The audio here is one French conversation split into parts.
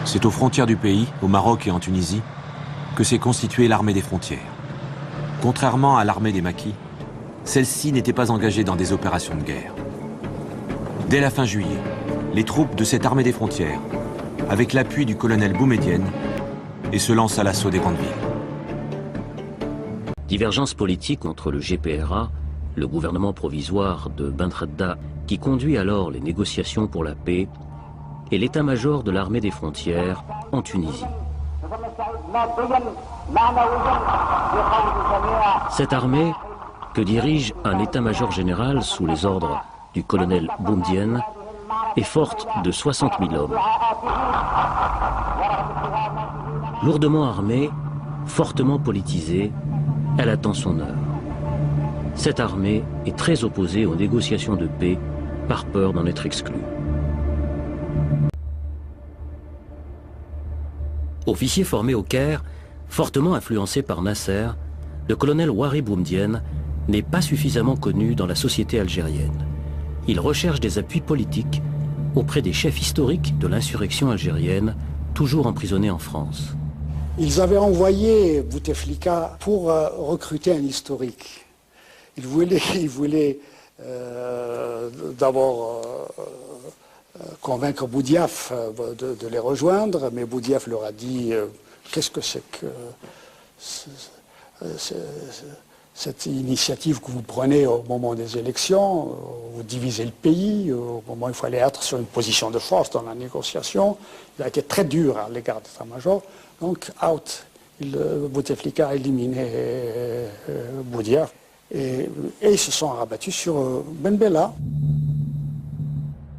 C'est aux frontières du pays, au Maroc et en Tunisie, que s'est constituée l'armée des frontières. Contrairement à l'armée des maquis, celle-ci n'était pas engagée dans des opérations de guerre. Dès la fin juillet, les troupes de cette armée des frontières, avec l'appui du colonel Boumedienne, et se lancent à l'assaut des grandes villes. Divergence politique entre le GPRA, le gouvernement provisoire de Benredda, qui conduit alors les négociations pour la paix, et l'état-major de l'armée des frontières en Tunisie. Cette armée, que dirige un état-major général sous les ordres du colonel Boumedienne, est forte de 60 000 hommes. Lourdement armée, fortement politisée, elle attend son heure. Cette armée est très opposée aux négociations de paix par peur d'en être exclue. Officier formé au Caire, fortement influencé par Nasser, le colonel Ouari Boumedienne n'est pas suffisamment connu dans la société algérienne. Il recherche des appuis politiques auprès des chefs historiques de l'insurrection algérienne, toujours emprisonnés en France. Ils avaient envoyé Bouteflika pour recruter un historique. Ils voulaient d'abord convaincre Boudiaf de les rejoindre, mais Boudiaf leur a dit qu'est-ce que c'est que cette initiative que vous prenez au moment des élections, vous divisez le pays, au moment où il fallait être sur une position de force dans la négociation. Il a été très dur à l'égard de l'état-major, donc out. Bouteflika a éliminé Boudiaf et ils se sont rabattus sur Ben Bella.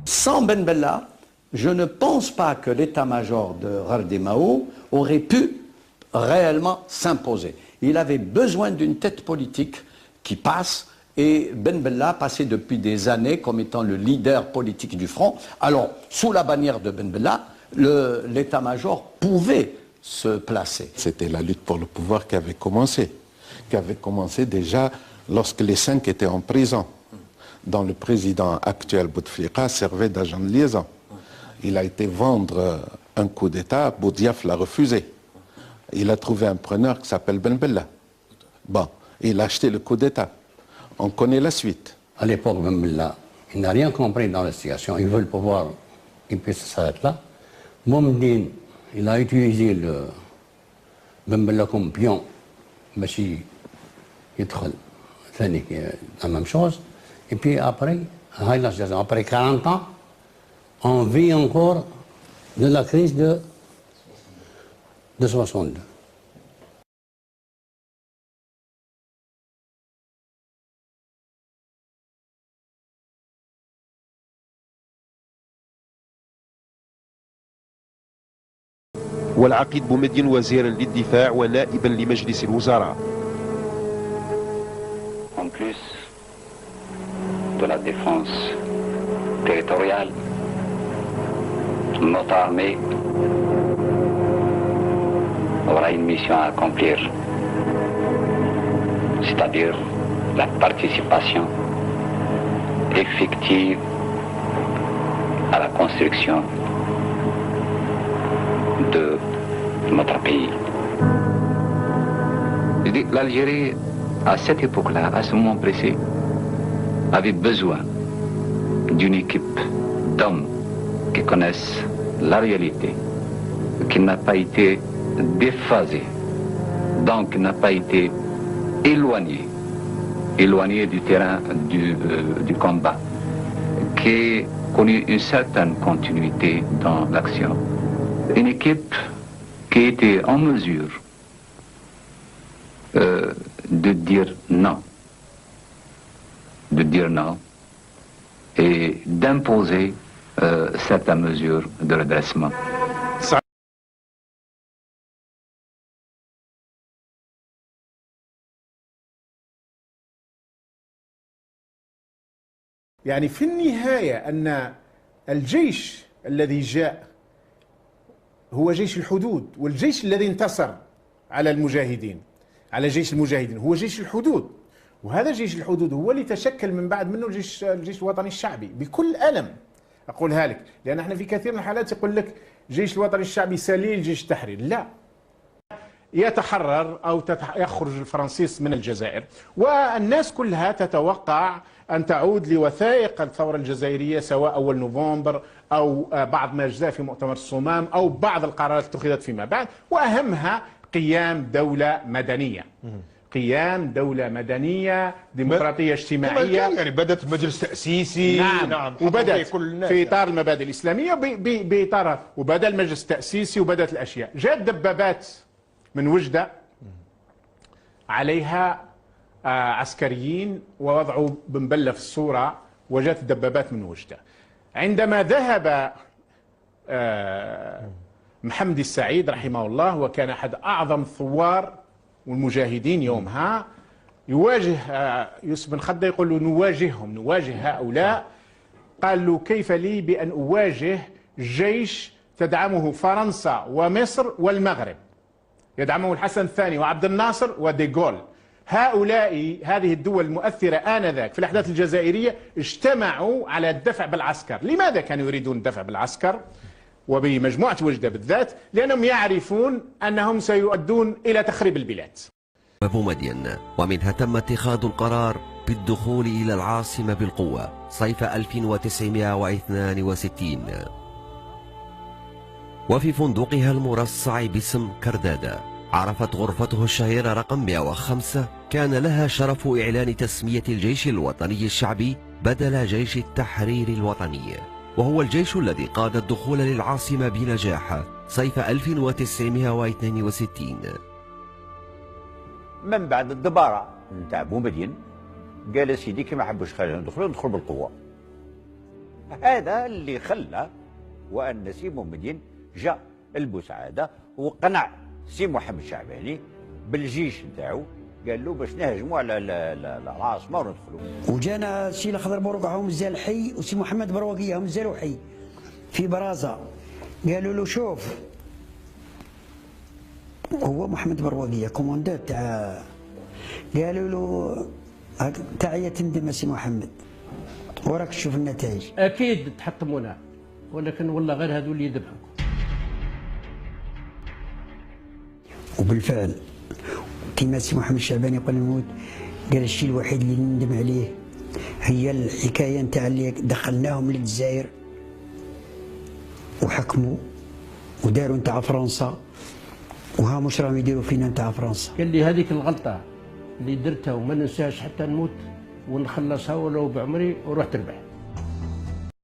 Sans Ben Bella, je ne pense pas que l'état-major de Ghardemao aurait pu réellement s'imposer. Il avait besoin d'une tête politique qui passe, et Ben Bella passait depuis des années comme étant le leader politique du front. Alors, sous la bannière de Ben Bella, l'état-major pouvait se placer. C'était la lutte pour le pouvoir qui avait commencé déjà lorsque les 5 étaient en prison, dont le président actuel Bouteflika servait d'agent de liaison. Il a été vendre un coup d'État, Boudiaf l'a refusé. Il a trouvé un preneur qui s'appelle Ben Bella. Bon, il a acheté le coup d'État. On connaît la suite. À l'époque, Ben Bella, il n'a rien compris dans la situation. Il veut le pouvoir, il peut s'arrêter là. Boumedienne, il a utilisé le Ben Bella comme pion, mais si il la même chose. Et puis après 40 ans, on vit encore de la crise de 62. والعقيد بومدين وزيرا للدفاع ونائبا لمجلس الوزراء. En plus de la défense territoriale, notre armée aura une mission à accomplir, c'est-à-dire la participation effective à la construction de notre pays. L'Algérie, à cette époque-là, à ce moment précis, avait besoin d'une équipe d'hommes qui connaissent la réalité, qui n'a pas été déphasée, donc n'a pas été éloignée du terrain du combat, qui a connu une certaine continuité dans l'action. Une équipe qui était en mesure de dire non et d'imposer certaines mesures de redressement. يعني في النهاية أن الجيش الذي جاء هو جيش الحدود، والجيش الذي انتصر على المجاهدين، على جيش المجاهدين هو جيش الحدود، وهذا جيش الحدود هو اللي تشكل من بعد منه الجيش الوطني الشعبي بكل ألم. أقولها لك، لأن احنا في كثير من الحالات يقول لك الجيش الوطني الشعبي سليل جيش التحرير، لا، يتحرر أو يخرج الفرنسيس من الجزائر، والناس كلها تتوقع أن تعود لوثائق الثورة الجزائرية سواء أول نوفمبر أو بعض ما جاء في مؤتمر الصمام أو بعض القرارات اتخذت فيما بعد، وأهمها قيام دولة مدنية. قيام دولة مدنية ديمقراطية اجتماعية، يعني بدأت مجلس تأسيسي. نعم وبدأت في إطار المبادئ الإسلامية بإطارها، وبدأ المجلس التأسيسي وبدأت الأشياء. جاءت دبابات من وجدة عليها عسكريين ووضعوا بنبلة في الصورة، وجاءت الدبابات من وجدة. عندما ذهب محمد السعيد رحمه الله، وكان أحد أعظم الثوار والمجاهدين يومها، يواجه يوسف بن خدة، يقول له نواجه هؤلاء. قال له كيف لي بأن أواجه جيش تدعمه فرنسا ومصر والمغرب، يدعمه الحسن الثاني وعبد الناصر وديغول. هذه الدول المؤثرة آنذاك في الأحداث الجزائرية اجتمعوا على الدفع بالعسكر. لماذا كانوا يريدون الدفع بالعسكر وبمجموعة وجدة بالذات؟ لأنهم يعرفون أنهم سيؤدون إلى تخريب البلاد. بومدين، ومنها تم اتخاذ القرار بالدخول إلى العاصمة بالقوة صيف 1962، وفي فندقها المرصع باسم كردادة. عرفت غرفته الشهيرة رقم 105 كان لها شرف إعلان تسمية الجيش الوطني الشعبي بدل جيش التحرير الوطني، وهو الجيش الذي قاد الدخول للعاصمة بنجاح صيف 1962. من بعد الدبارة نتاع بومدين قال سيدي كي ما حبوش خلينا ندخل بالقوة. هذا اللي خلى وأن سي بومدين جاء البوسعادة وقنع سي محمد الشعباني بالجيش نتاعو، قال له باش نهجموا على العاصمة وندخلوا. وجانا سي الخضر بروقة هم مازال حي، وسي محمد بروقية هم مازالوا حي في برازة. قالوا له شوف، هو محمد بروقية كوماندات تاع، قالوا له تعيا تندم سي محمد وراك تشوف النتائج. اكيد تحطمونا، ولكن والله غير هذو اللي يذبحوا. وبالفعل كما سي محمد الشعباني قبل الموت قال الشيء الوحيد اللي ندم عليه هي الحكايه نتاع اللي دخلناهم للجزائر وحكموا وداروا نتاع فرنسا، وها مش راهم يديروا فينا نتاع فرنسا. قال لي هذيك الغلطه اللي درتها وما ننساهاش حتى نموت ونخلصها ولو بعمري ورحت ربح.